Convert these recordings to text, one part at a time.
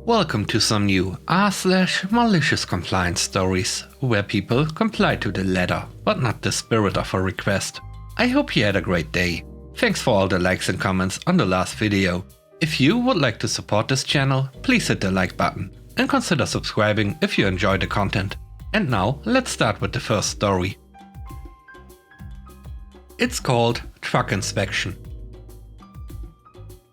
Welcome to some new r/malicious compliance stories, where people comply to the letter, but not the spirit of a request. I hope you had a great day. Thanks for all the likes and comments on the last video. If you would like to support this channel, please hit the like button and consider subscribing if you enjoy the content. And now let's start with the first story. It's called Truck Inspection.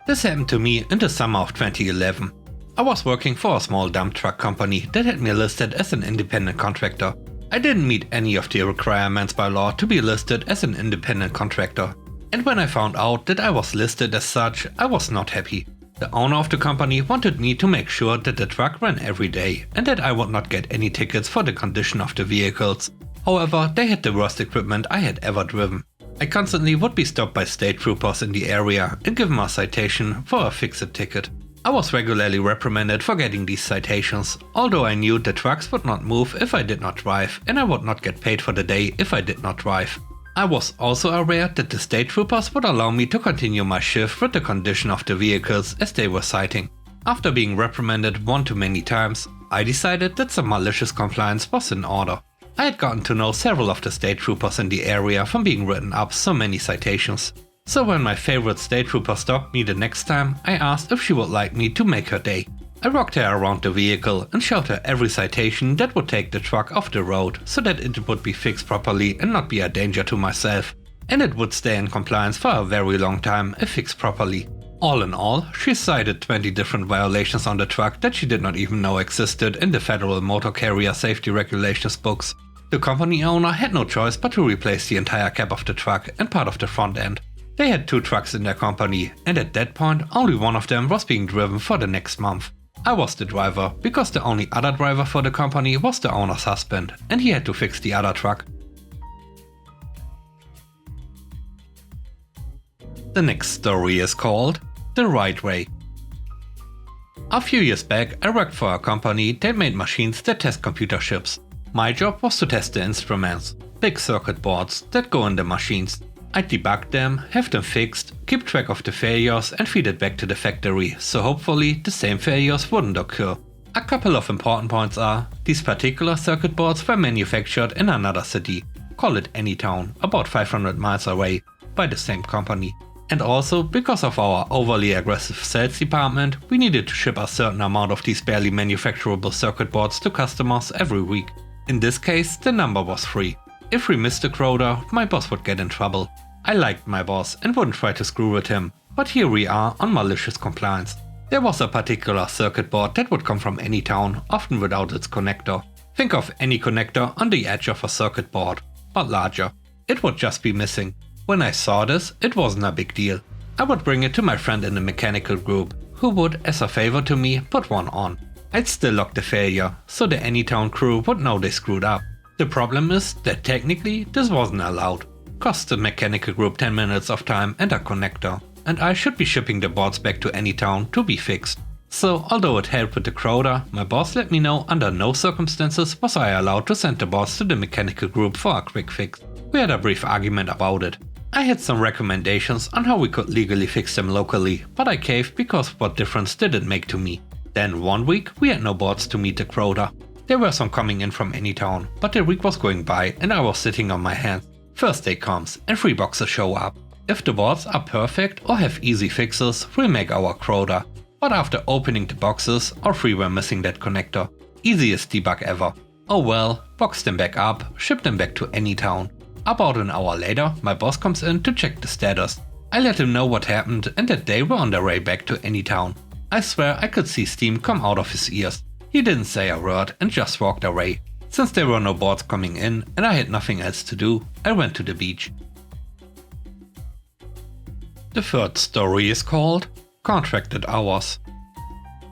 This happened to me in the summer of 2011. I was working for a small dump truck company that had me listed as an independent contractor. I didn't meet any of the requirements by law to be listed as an independent contractor. And when I found out that I was listed as such, I was not happy. The owner of the company wanted me to make sure that the truck ran every day and that I would not get any tickets for the condition of the vehicles. However, they had the worst equipment I had ever driven. I constantly would be stopped by state troopers in the area and given a citation for a fix-it ticket. I was regularly reprimanded for getting these citations, although I knew the trucks would not move if I did not drive, and I would not get paid for the day if I did not drive. I was also aware that the state troopers would allow me to continue my shift with the condition of the vehicles as they were citing. After being reprimanded one too many times, I decided that some malicious compliance was in order. I had gotten to know several of the state troopers in the area from being written up so many citations. So when my favorite state trooper stopped me the next time, I asked if she would like me to make her day. I rocked her around the vehicle and showed her every citation that would take the truck off the road so that it would be fixed properly and not be a danger to myself. And it would stay in compliance for a very long time if fixed properly. All in all, she cited 20 different violations on the truck that she did not even know existed in the Federal Motor Carrier Safety Regulations books. The company owner had no choice but to replace the entire cab of the truck and part of the front end. They had 2 trucks in their company, and at that point only one of them was being driven for the next month. I was the driver, because the only other driver for the company was the owner's husband, and he had to fix the other truck. The next story is called The Right Way. A few years back I worked for a company that made machines that test computer chips. My job was to test the instruments, big circuit boards that go in the machines. I'd debug them, have them fixed, keep track of the failures and feed it back to the factory, so hopefully the same failures wouldn't occur. A couple of important points are, these particular circuit boards were manufactured in another city, call it any town, about 500 miles away, by the same company. And also, because of our overly aggressive sales department, we needed to ship a certain amount of these barely manufacturable circuit boards to customers every week. In this case, the number was 3. If we missed the quota, my boss would get in trouble. I liked my boss and wouldn't try to screw with him, but here we are on malicious compliance. There was a particular circuit board that would come from any town, often without its connector. Think of any connector on the edge of a circuit board, but larger. It would just be missing. When I saw this, it wasn't a big deal. I would bring it to my friend in the mechanical group, who would, as a favor to me, put one on. I'd still log the failure, so the Anytown crew would know they screwed up. The problem is that technically this wasn't allowed. Cost the mechanical group 10 minutes of time and a connector, and I should be shipping the boards back to Anytown to be fixed. So although it helped with the quota, my boss let me know under no circumstances was I allowed to send the boards to the mechanical group for a quick fix. We had a brief argument about it. I had some recommendations on how we could legally fix them locally, but I caved because what difference did it make to me. Then one week we had no boards to meet the quota. There were some coming in from Anytown, but the week was going by and I was sitting on my hands. First day comes and 3 boxes show up. If the boards are perfect or have easy fixes, we'll make our quota. But after opening the boxes, all 3 were missing that connector. Easiest debug ever. Oh well, box them back up, ship them back to Anytown. About an hour later, my boss comes in to check the status. I let him know what happened and that they were on their way back to Anytown. I swear I could see steam come out of his ears. He didn't say a word and just walked away. Since there were no boards coming in and I had nothing else to do, I went to the beach. The third story is called Contracted Hours.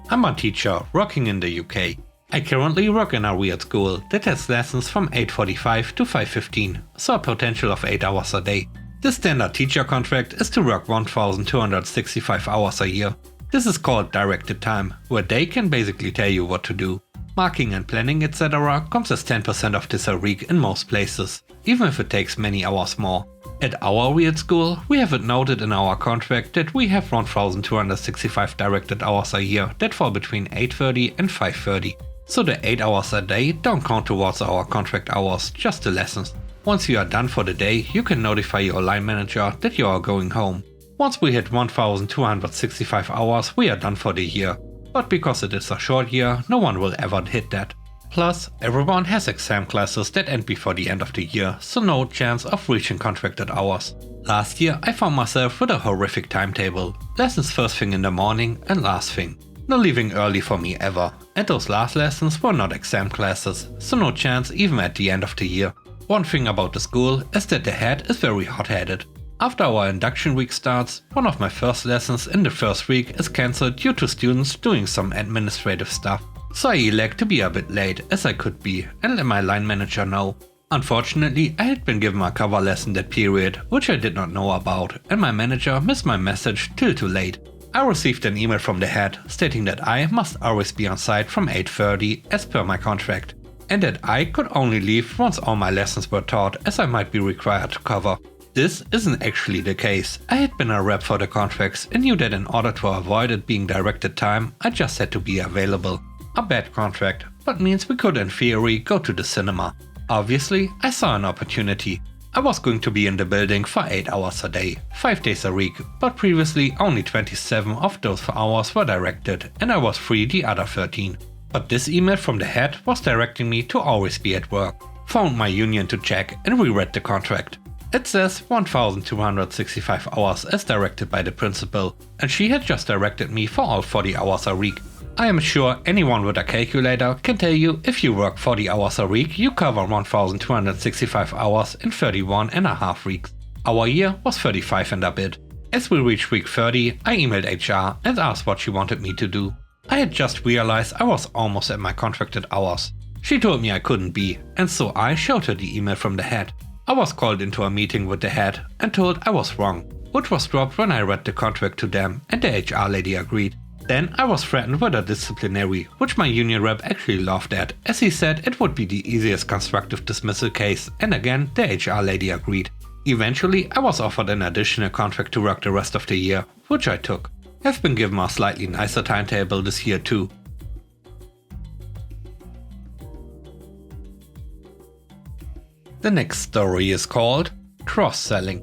I'm a teacher working in the UK. I currently work in a weird school that has lessons from 8:45 to 5:15, so a potential of 8 hours a day. The standard teacher contract is to work 1,265 hours a year. This is called directed time, where they can basically tell you what to do. Marking and planning etc. comes as 10% of this a week in most places, even if it takes many hours more. At our weird school, we have it noted in our contract that we have 1265 directed hours a year that fall between 8:30 and 5:30. So the 8 hours a day don't count towards our contract hours, just the lessons. Once you are done for the day, you can notify your line manager that you are going home. Once we hit 1265 hours, we are done for the year. But because it is a short year, no one will ever hit that. Plus, everyone has exam classes that end before the end of the year, so no chance of reaching contracted hours. Last year I found myself with a horrific timetable. Lessons first thing in the morning and last thing. No leaving early for me ever, and those last lessons were not exam classes, so no chance even at the end of the year. One thing about the school is that the head is very hot-headed. After our induction week starts, one of my first lessons in the first week is cancelled due to students doing some administrative stuff. So I elect to be a bit late as I could be and let my line manager know. Unfortunately, I had been given a cover lesson that period, which I did not know about, and my manager missed my message till too late. I received an email from the head stating that I must always be on site from 8:30 as per my contract, and that I could only leave once all my lessons were taught as I might be required to cover. This isn't actually the case. I had been a rep for the contracts and knew that in order to avoid it being directed time, I just had to be available. A bad contract, but means we could in theory go to the cinema. Obviously, I saw an opportunity. I was going to be in the building for 8 hours a day, 5 days a week, but previously only 27 of those hours were directed and I was free the other 13. But this email from the head was directing me to always be at work. Found my union to check and reread the contract. It says 1265 hours as directed by the principal, and she had just directed me for all 40 hours a week. I am sure anyone with a calculator can tell you if you work 40 hours a week, you cover 1265 hours in 31.5 weeks. Our year was 35 and a bit. As we reached week 30, I emailed HR and asked what she wanted me to do. I had just realized I was almost at my contracted hours. She told me I couldn't be, and so I showed her the email from the head. I was called into a meeting with the head and told I was wrong, which was dropped when I read the contract to them and the HR lady agreed. Then I was threatened with a disciplinary, which my union rep actually laughed at, as he said it would be the easiest constructive dismissal case, and again the HR lady agreed. Eventually I was offered an additional contract to work the rest of the year, which I took. I've been given a slightly nicer timetable this year too. The next story is called Cross-Selling.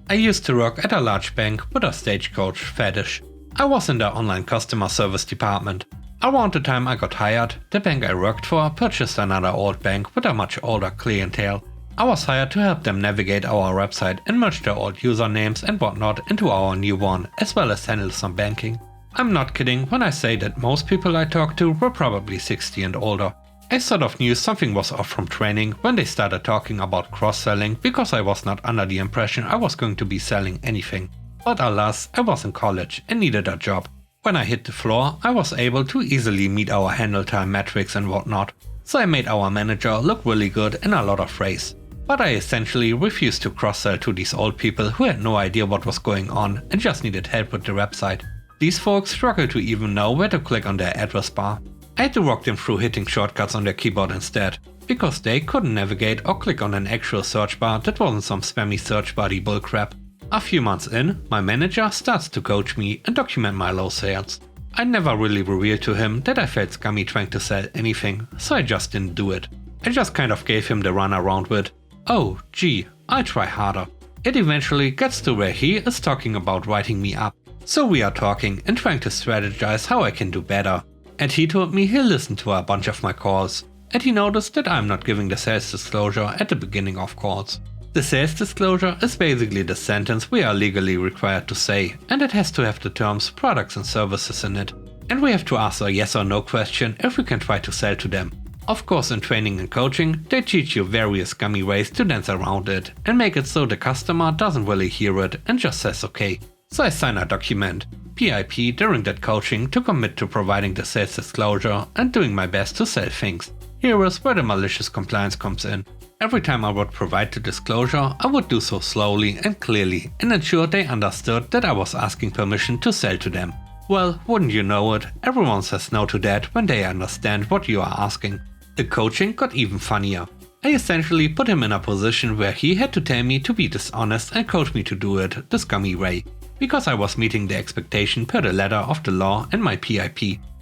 I used to work at a large bank with a stagecoach fetish. I was in the online customer service department. Around the time I got hired, the bank I worked for purchased another old bank with a much older clientele. I was hired to help them navigate our website and merge their old usernames and whatnot into our new one, as well as handle some banking. I'm not kidding when I say that most people I talked to were probably 60 and older. I sort of knew something was off from training when they started talking about cross-selling, because I was not under the impression I was going to be selling anything. But alas, I was in college and needed a job. When I hit the floor, I was able to easily meet our handle time metrics and whatnot, so I made our manager look really good in a lot of ways. But I essentially refused to cross-sell to these old people who had no idea what was going on and just needed help with the website. These folks struggled to even know where to click on their address bar. I had to walk them through hitting shortcuts on their keyboard instead, because they couldn't navigate or click on an actual search bar that wasn't some spammy search buddy bullcrap. A few months in, my manager starts to coach me and document my low sales. I never really revealed to him that I felt scummy trying to sell anything, so I just didn't do it. I just kind of gave him the run around with, "Oh, gee, I'll try harder." It eventually gets to where he is talking about writing me up. So we are talking and trying to strategize how I can do better. And he told me he'll listen to a bunch of my calls. And he noticed that I'm not giving the sales disclosure at the beginning of calls. The sales disclosure is basically the sentence we are legally required to say, and it has to have the terms products and services in it. And we have to ask a yes or no question if we can try to sell to them. Of course, in training and coaching, they teach you various scummy ways to dance around it and make it so the customer doesn't really hear it and just says okay. So I sign a document, PIP, during that coaching to commit to providing the sales disclosure and doing my best to sell things. Here is where the malicious compliance comes in. Every time I would provide the disclosure, I would do so slowly and clearly and ensure they understood that I was asking permission to sell to them. Well, wouldn't you know it, everyone says no to that when they understand what you are asking. The coaching got even funnier. I essentially put him in a position where he had to tell me to be dishonest and coach me to do it the scummy way. Because I was meeting the expectation per the letter of the law and my PIP.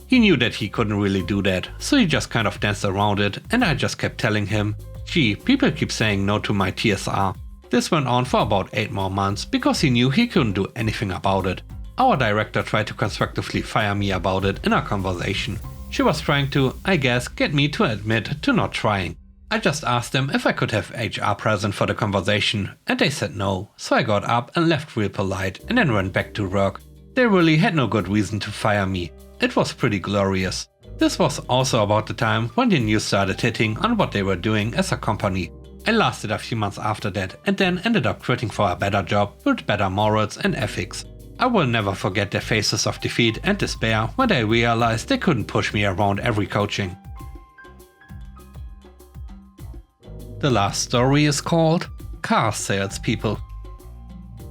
He knew that he couldn't really do that, so he just kind of danced around it, and I just kept telling him, gee, people keep saying no to my TSR. This went on for about 8 more months because he knew he couldn't do anything about it. Our director tried to constructively fire me about it in our conversation. She was trying to, I guess, get me to admit to not trying. I just asked them if I could have HR present for the conversation, and they said no, so I got up and left real polite and then went back to work. They really had no good reason to fire me. It was pretty glorious. This was also about the time when the news started hitting on what they were doing as a company. I lasted a few months after that and then ended up quitting for a better job with better morals and ethics. I will never forget their faces of defeat and despair when they realized they couldn't push me around every coaching. The last story is called Car Salespeople.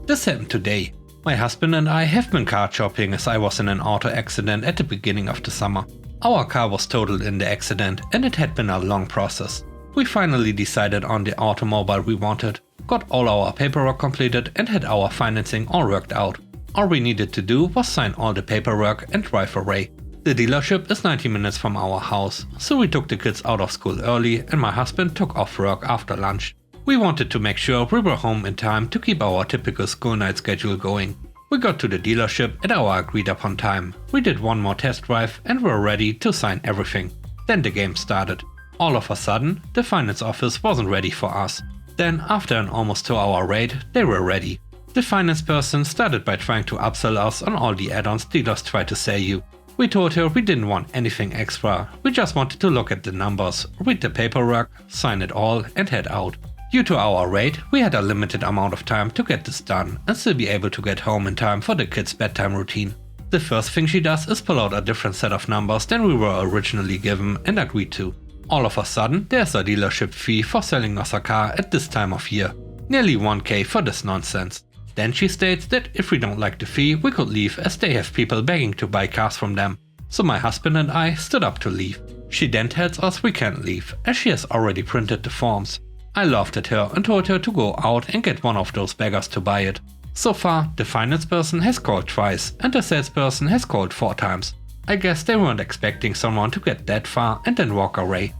This happened today. My husband and I have been car shopping as I was in an auto accident at the beginning of the summer. Our car was totaled in the accident and it had been a long process. We finally decided on the automobile we wanted, got all our paperwork completed and had our financing all worked out. All we needed to do was sign all the paperwork and drive away. The dealership is 90 minutes from our house, so we took the kids out of school early and my husband took off work after lunch. We wanted to make sure we were home in time to keep our typical school night schedule going. We got to the dealership at our agreed upon time. We did one more test drive and were ready to sign everything. Then the game started. All of a sudden, the finance office wasn't ready for us. Then, after an almost 2-hour wait, they were ready. The finance person started by trying to upsell us on all the add-ons dealers try to sell you. We told her we didn't want anything extra, we just wanted to look at the numbers, read the paperwork, sign it all and head out. Due to our rate, we had a limited amount of time to get this done and still be able to get home in time for the kids' bedtime routine. The first thing she does is pull out a different set of numbers than we were originally given and agreed to. All of a sudden, there's a dealership fee for selling us a car at this time of year. Nearly 1k for this nonsense. Then she states that if we don't like the fee, we could leave as they have people begging to buy cars from them. So my husband and I stood up to leave. She then tells us we can't leave, as she has already printed the forms. I laughed at her and told her to go out and get one of those beggars to buy it. So far, the finance person has called twice and the salesperson has called 4 times. I guess they weren't expecting someone to get that far and then walk away.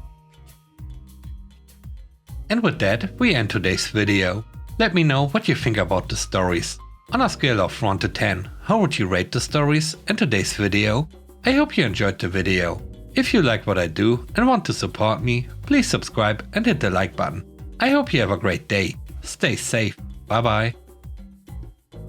And with that, we end today's video. Let me know what you think about the stories. On a scale of 1 to 10, how would you rate the stories and today's video? I hope you enjoyed the video. If you like what I do and want to support me, please subscribe and hit the like button. I hope you have a great day. Stay safe. Bye bye.